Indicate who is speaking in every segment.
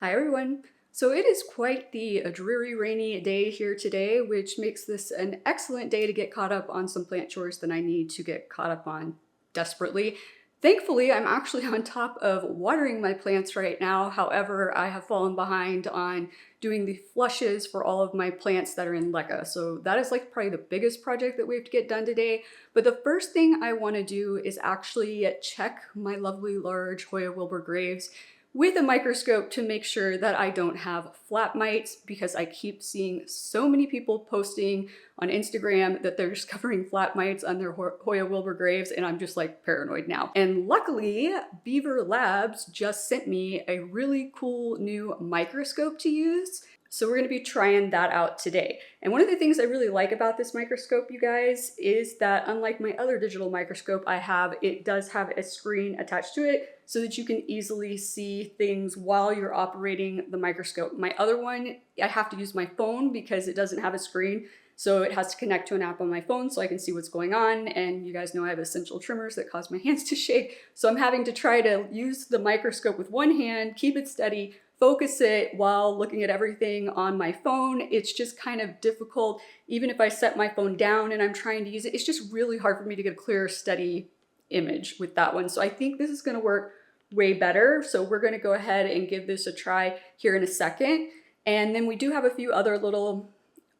Speaker 1: Hi everyone! So it is quite the dreary rainy day here today, which makes this an excellent day to get caught up on some plant chores that I need to get caught up on desperately. Thankfully, I'm actually on top of watering my plants right now. However, I have fallen behind on doing the flushes for all of my plants that are in leca. So that is like probably the biggest project that we have to get done today. But the first thing I want to do is actually check my lovely large Hoya Wilbur graves with a microscope to make sure that I don't have flat mites, because I keep seeing so many people posting on Instagram that they're discovering flat mites on their Hoya Wilbur graves, and I'm just like paranoid now. And luckily, Beaverlabs just sent me a really cool new microscope to use. So we're going to be trying that out today. And one of the things I really like about this microscope, you guys, is that unlike my other digital microscope I have, it does have a screen attached to it so that you can easily see things while you're operating the microscope. My other one, I have to use my phone because it doesn't have a screen. So it has to connect to an app on my phone so I can see what's going on. And you guys know I have essential tremors that cause my hands to shake. So I'm having to try to use the microscope with one hand, keep it steady, focus it while looking at everything on my phone. It's just kind of difficult. Even if I set my phone down and I'm trying to use it, it's just really hard for me to get a clear, steady image with that one. So I think this is gonna work way better. So we're gonna go ahead and give this a try here in a second. And then we do have a few other little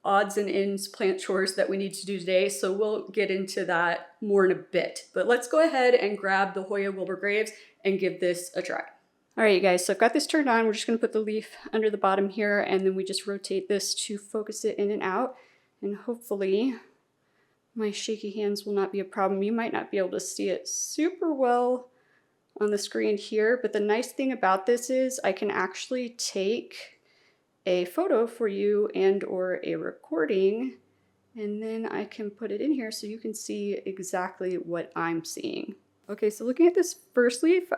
Speaker 1: odds and ends plant chores that we need to do today. So we'll get into that more in a bit. But let's go ahead and grab the Hoya Wilbur graves and give this a try. All right, you guys, so I've got this turned on. We're just gonna put the leaf under the bottom here, and then we just rotate this to focus it in and out. And hopefully my shaky hands will not be a problem. You might not be able to see it super well on the screen here, but the nice thing about this is I can actually take a photo for you and or a recording, and then I can put it in here so you can see exactly what I'm seeing. Okay, so looking at this first leaf,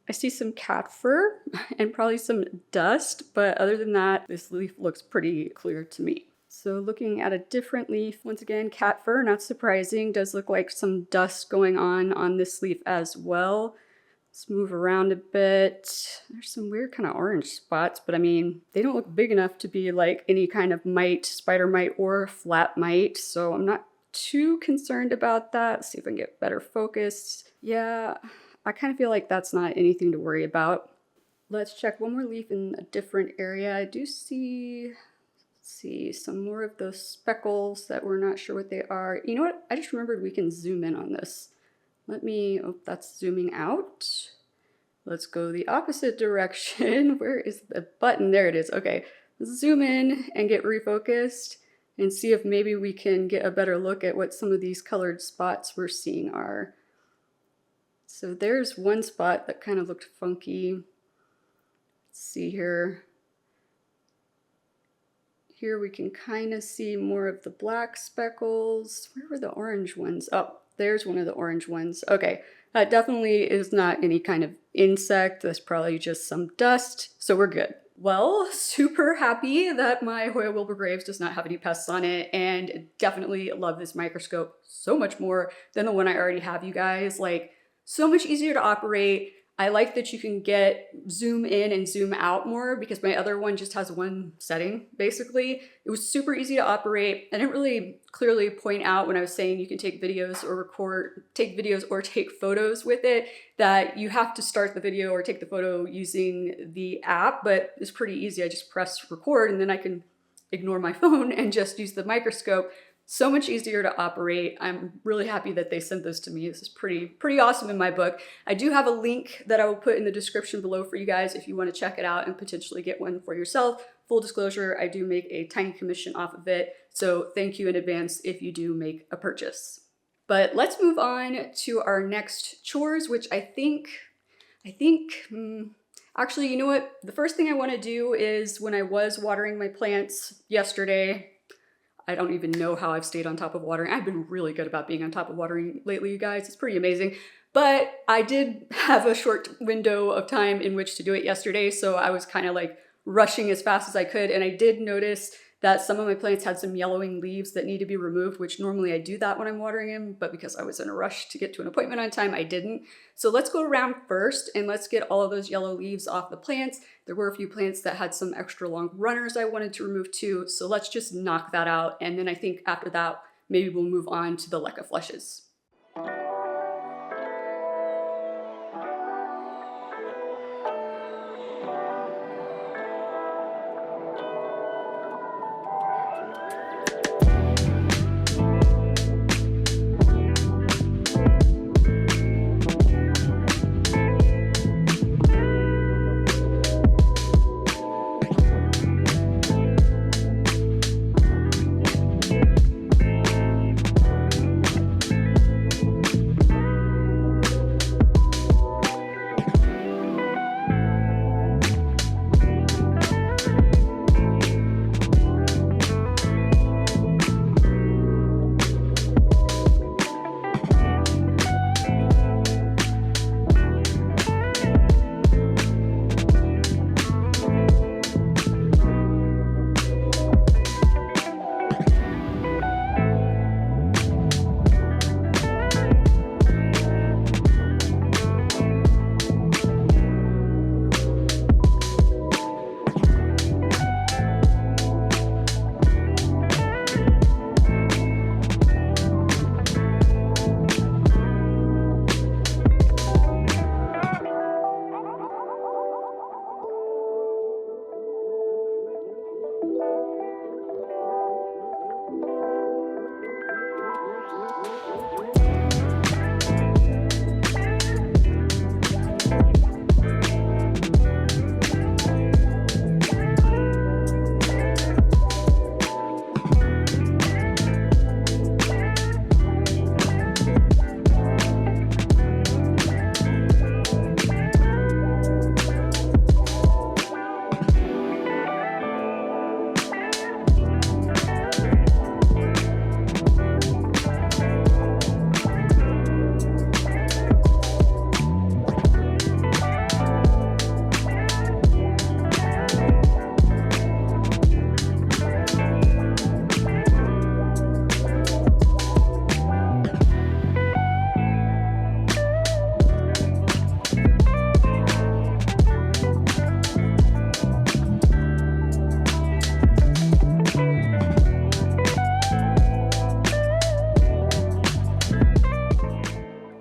Speaker 1: I see some cat fur and probably some dust, but other than that, this leaf looks pretty clear to me. So looking at a different leaf, once again, cat fur, not surprising, does look like some dust going on this leaf as well. Let's move around a bit. There's some weird kind of orange spots, but I mean, they don't look big enough to be like any kind of mite, spider mite or flat mite, so I'm not too concerned about that. Let's see if I can get better focus. Yeah, I kind of feel like that's not anything to worry about. Let's check one more leaf in a different area. I do see, let's see, some more of those speckles that we're not sure what they are. You know what? I just remembered we can zoom in on this. Let me, oh, that's zooming out. Let's go the opposite direction. Where is the button? There it is. Okay, let's zoom in and get refocused and see if maybe we can get a better look at what some of these colored spots we're seeing are. So there's one spot that kind of looked funky. Let's see here. Here we can kind of see more of the black speckles. Where were the orange ones? Oh, there's one of the orange ones. Okay, that definitely is not any kind of insect. That's probably just some dust, so we're good. Well, super happy that my Hoya Wilbur graves does not have any pests on it, and definitely love this microscope so much more than the one I already have, you guys. Like, so much easier to operate. I like that you can get zoom in and zoom out more because my other one just has one setting, basically. It was super easy to operate. I didn't really clearly point out when I was saying you can take videos or take photos with it, that you have to start the video or take the photo using the app, but it's pretty easy. I just press record and then I can ignore my phone and just use the microscope. So much easier to operate. I'm really happy that they sent this to me. This is pretty awesome in my book. I do have a link that I will put in the description below for you guys if you want to check it out and potentially get one for yourself. Full disclosure, I do make a tiny commission off of it, so thank you in advance if you do make a purchase. But let's move on to our next chores, which actually, you know what? The first thing I want to do is, when I was watering my plants yesterday, I don't even know how I've stayed on top of watering. I've been really good about being on top of watering lately, you guys. It's pretty amazing. But I did have a short window of time in which to do it yesterday, so I was kind of like rushing as fast as I could. And I did notice that some of my plants had some yellowing leaves that need to be removed, which normally I do that when I'm watering them, but because I was in a rush to get to an appointment on time, I didn't. So let's go around first and let's get all of those yellow leaves off the plants. There were a few plants that had some extra long runners I wanted to remove too, so let's just knock that out. And then I think after that, maybe we'll move on to the leca flushes.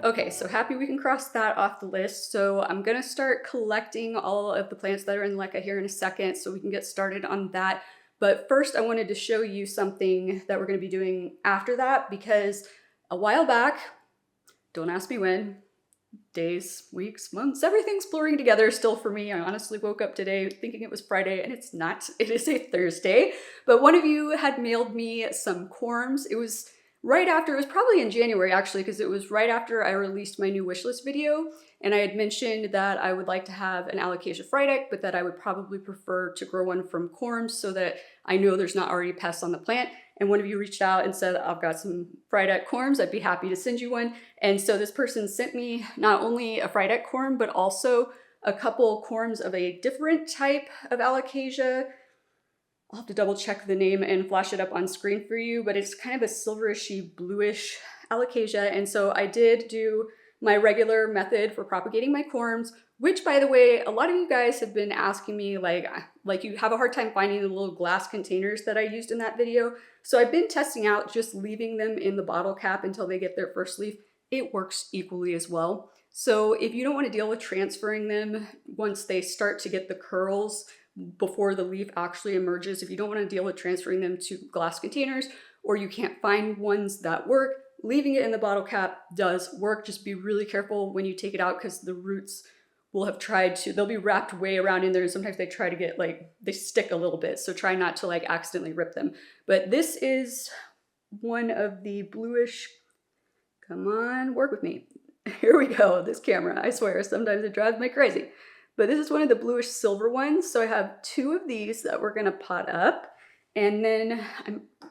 Speaker 1: Okay, so happy we can cross that off the list. So I'm gonna start collecting all of the plants that are in leca here in a second so we can get started on that. But first I wanted to show you something that we're gonna be doing after that, because a while back, don't ask me when, days, weeks, months, everything's blurring together still for me. I honestly woke up today thinking it was Friday and it's not, it is a Thursday. But one of you had mailed me some corms. It was right after, it was probably in January actually, because it was right after I released my new wishlist video. And I had mentioned that I would like to have an Alocasia frydek, but that I would probably prefer to grow one from corms so that I know there's not already pests on the plant. And one of you reached out and said, I've got some frydek corms, I'd be happy to send you one. And so this person sent me not only a frydek corm, but also a couple corms of a different type of Alocasia. I'll have to double check the name and flash it up on screen for you, but it's kind of a silverishy bluish Alocasia. And so I did do my regular method for propagating my corms, which, by the way, a lot of you guys have been asking me, like you have a hard time finding the little glass containers that I used in that video. So I've been testing out just leaving them in the bottle cap until they get their first leaf. It works equally as well. So if you don't want to deal with transferring them once they start to get the curls before the leaf actually emerges, if you don't want to deal with transferring them to glass containers, or you can't find ones that work, leaving it in the bottle cap does work. Just be really careful when you take it out, because the roots will have tried to, they'll be wrapped way around in there, and sometimes they try to get, like, they stick a little bit, so try not to like accidentally rip them. But this is one of the bluish, come on, work with me. Here we go, this camera, I swear, sometimes it drives me crazy. But this is one of the bluish silver ones, so I have two of these that we're gonna pot up. And then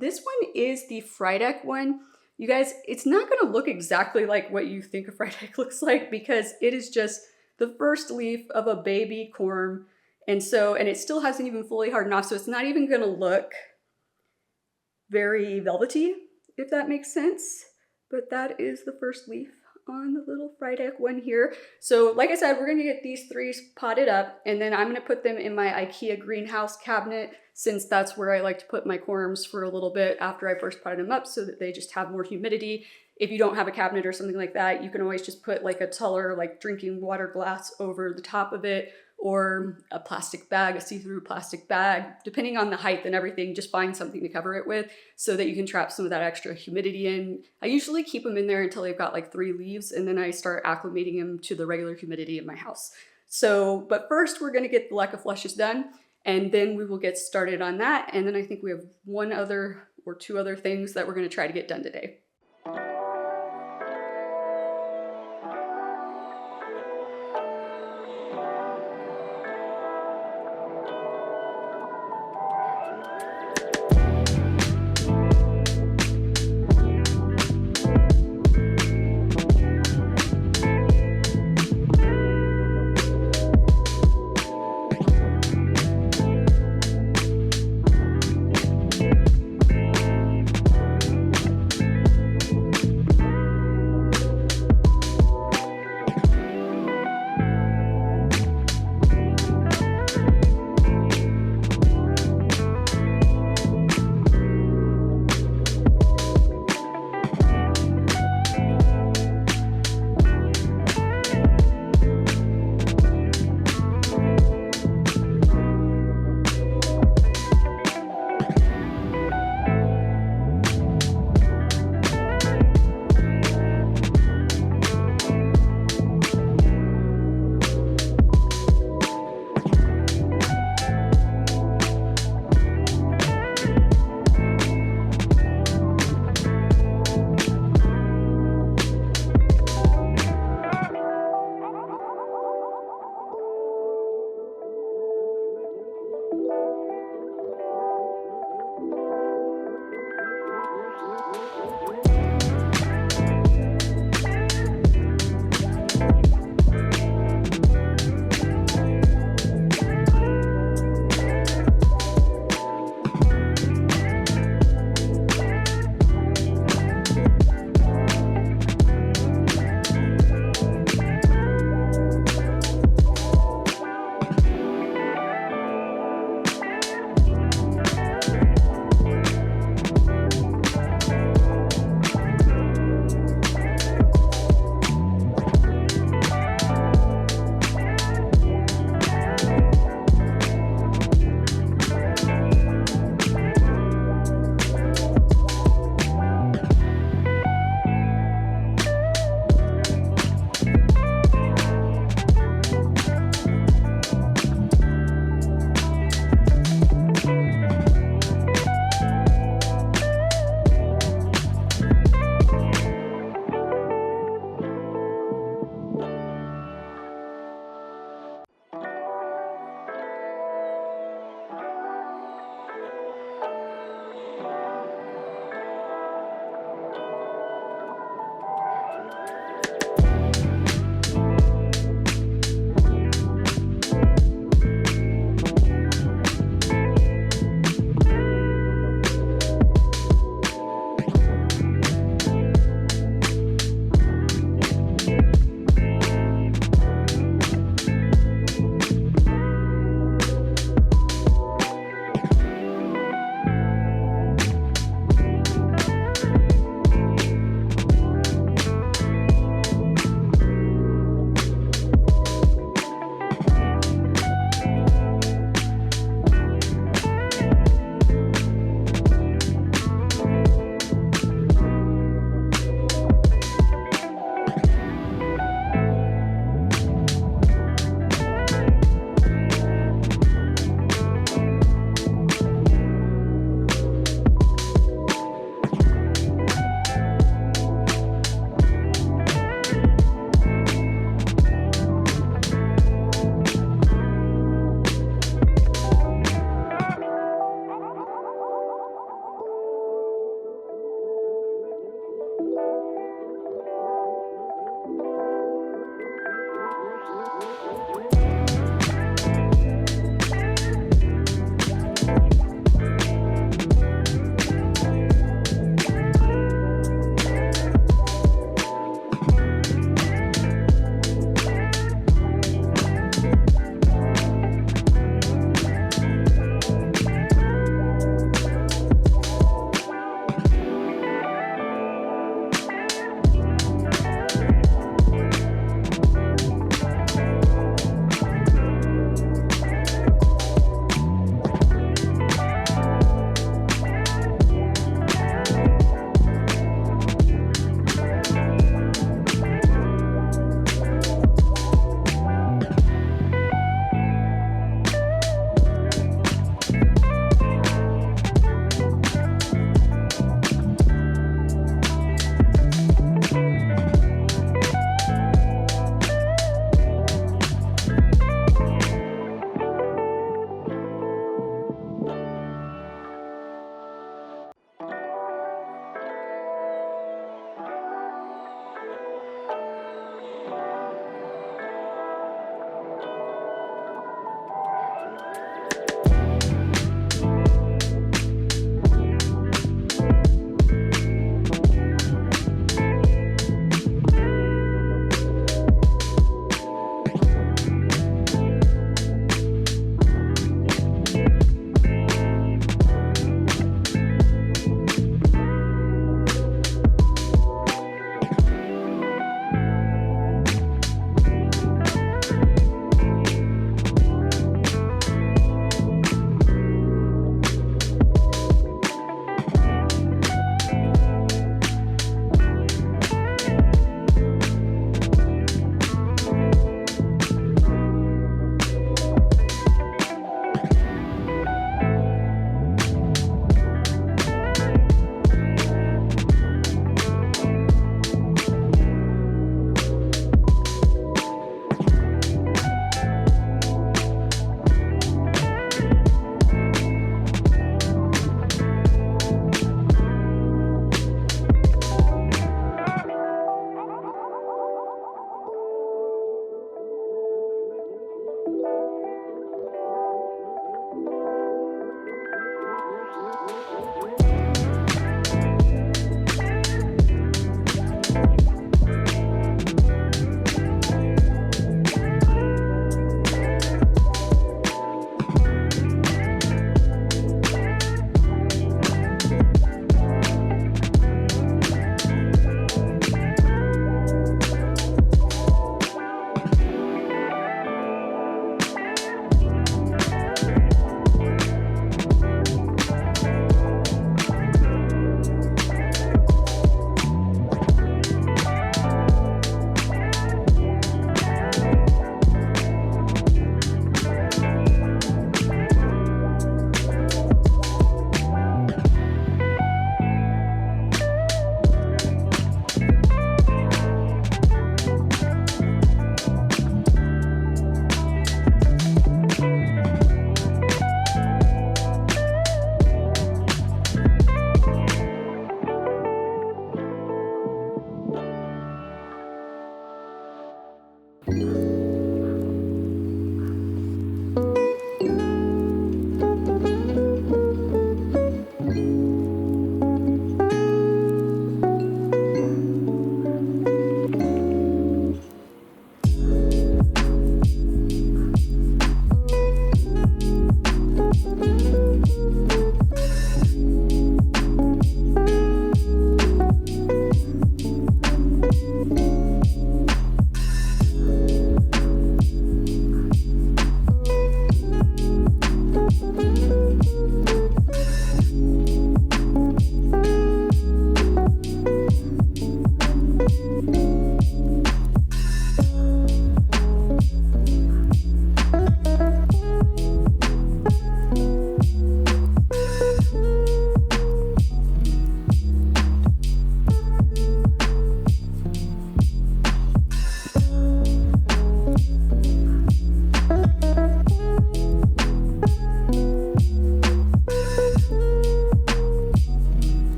Speaker 1: this one is the frydek one. You guys, it's not gonna look exactly like what you think a frydek looks like, because it is just the first leaf of a baby corm. And it still hasn't even fully hardened off, so it's not even gonna look very velvety, if that makes sense. But that is the first leaf on the little Friedeck one here. So like I said, we're gonna get these 3 potted up, and then I'm gonna put them in my IKEA greenhouse cabinet, since that's where I like to put my corms for a little bit after I first potted them up, so that they just have more humidity. If you don't have a cabinet or something like that, you can always just put like a Tuller, like drinking water glass over the top of it, or a plastic bag, a see-through plastic bag, depending on the height and everything. Just find something to cover it with so that you can trap some of that extra humidity in. I usually keep them in there until they've got like 3 leaves, and then I start acclimating them to the regular humidity in my house. So, but first we're gonna get the leca flushes done, and then we will get started on that. And then I think we have 1 other or 2 other things that we're gonna try to get done today.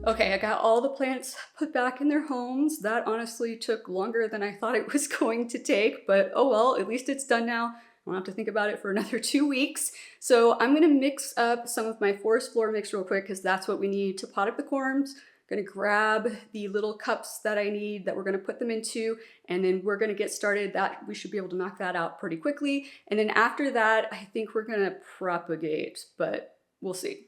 Speaker 1: Okay, I got all the plants put back in their homes. That honestly took longer than I thought it was going to take, but oh well, at least it's done now. I don't have to think about it for another 2 weeks. So I'm gonna mix up some of my forest floor mix real quick because that's what we need to pot up the corms. I'm gonna grab the little cups that I need that we're gonna put them into, and then we're gonna get started. That we should be able to knock that out pretty quickly. And then after that, I think we're gonna propagate, but we'll see.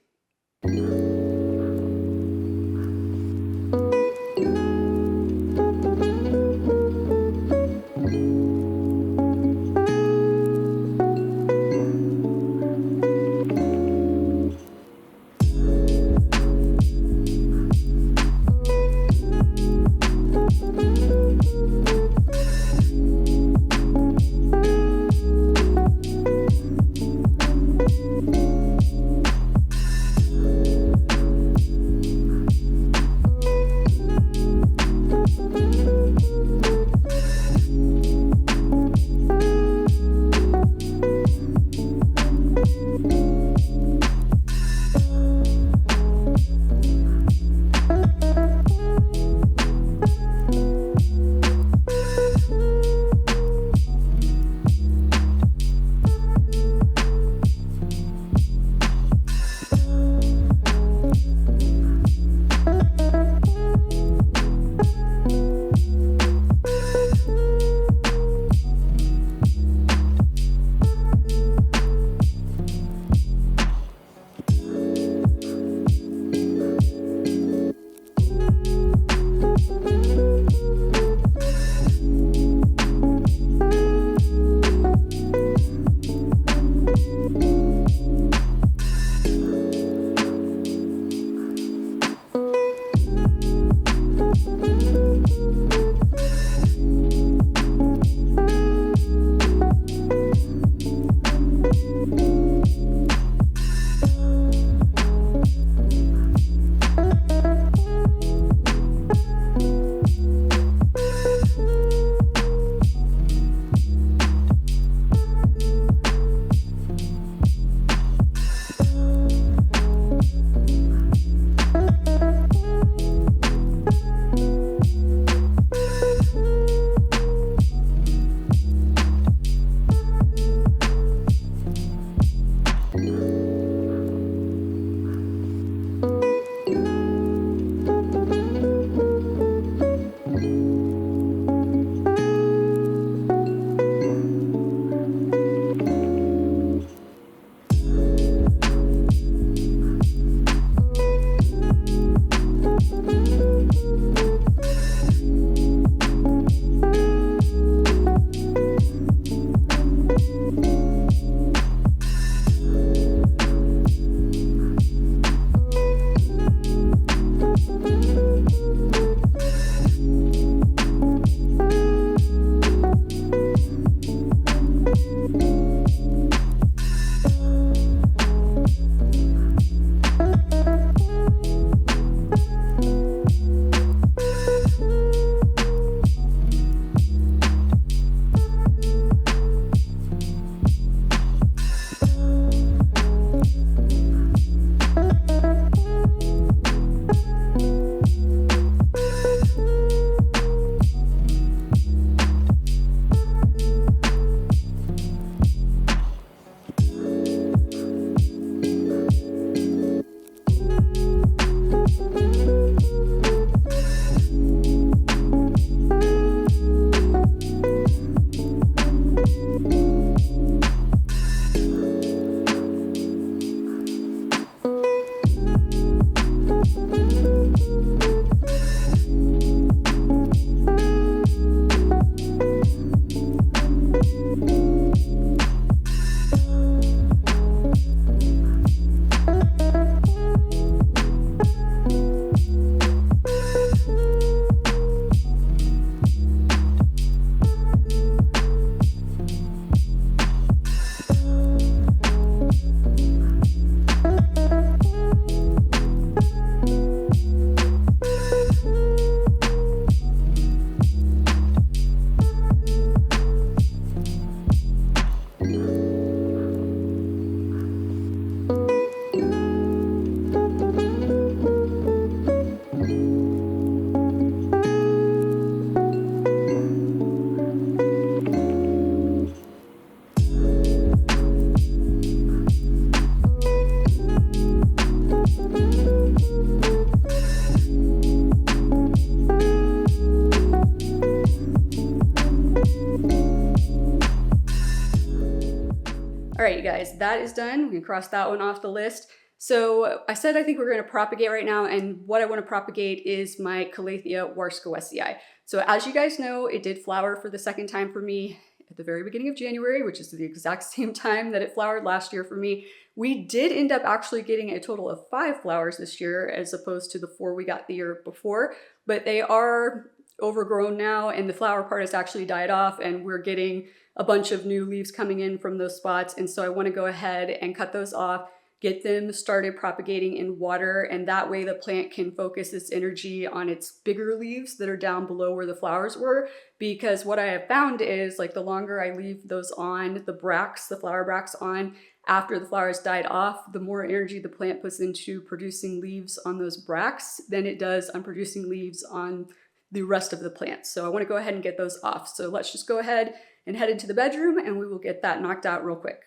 Speaker 1: guys, that is done. We can cross that one off the list. So I said I think we're going to propagate right now, and what I want to propagate is my Calathea warskowesii. So as you guys know, it did flower for the second time for me at the very beginning of January, which is the exact same time that it flowered last year for me. We did end up actually getting a total of 5 flowers this year as opposed to the 4 we got the year before, but they are overgrown now and the flower part has actually died off, and we're getting a bunch of new leaves coming in from those spots. And so I want to go ahead and cut those off, get them started propagating in water, and that way the plant can focus its energy on its bigger leaves that are down below where the flowers were. Because what I have found is, like, the longer I leave those on, the bracts, the flower bracts on, after the flowers died off, the more energy the plant puts into producing leaves on those bracts than it does on producing leaves on the rest of the plant. So I want to go ahead and get those off. So let's just go ahead and head into the bedroom and we will get that knocked out real quick.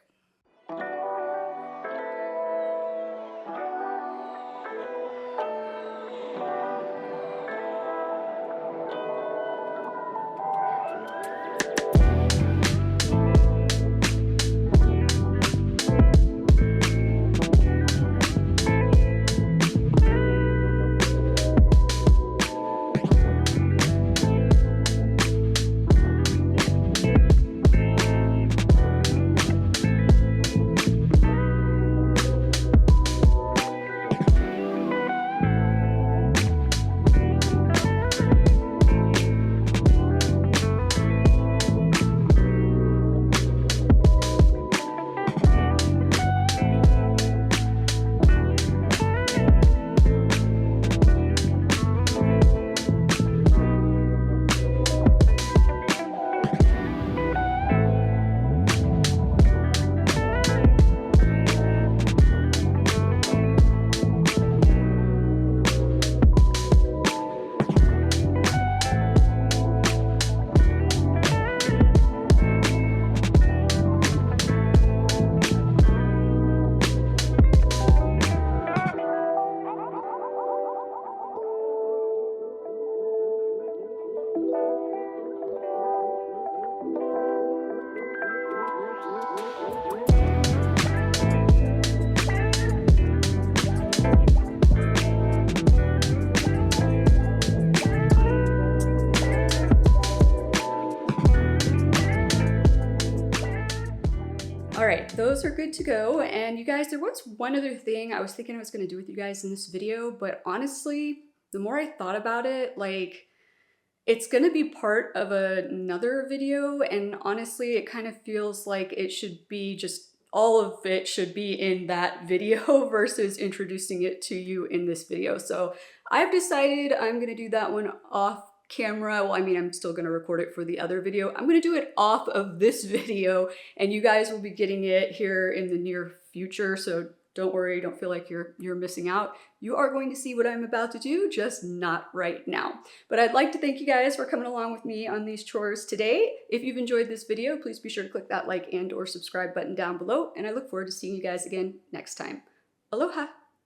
Speaker 1: All right, those are good to go. And you guys, there was one other thing I was thinking I was going to do with you guys in this video, but honestly, the more I thought about it, like, it's going to be part of another video, and honestly, it kind of feels like it should be just all of it should be in that video versus introducing it to you in this video. So I've decided I'm going to do that one off camera. Well, I mean, I'm still going to record it for the other video. I'm going to do it off of this video, and you guys will be getting it here in the near future. So don't worry, don't feel like you're missing out. You are going to see what I'm about to do, just not right now. But I'd like to thank you guys for coming along with me on these chores today. If you've enjoyed this video, please be sure to click that like and/or subscribe button down below, and I look forward to seeing you guys again next time. Aloha!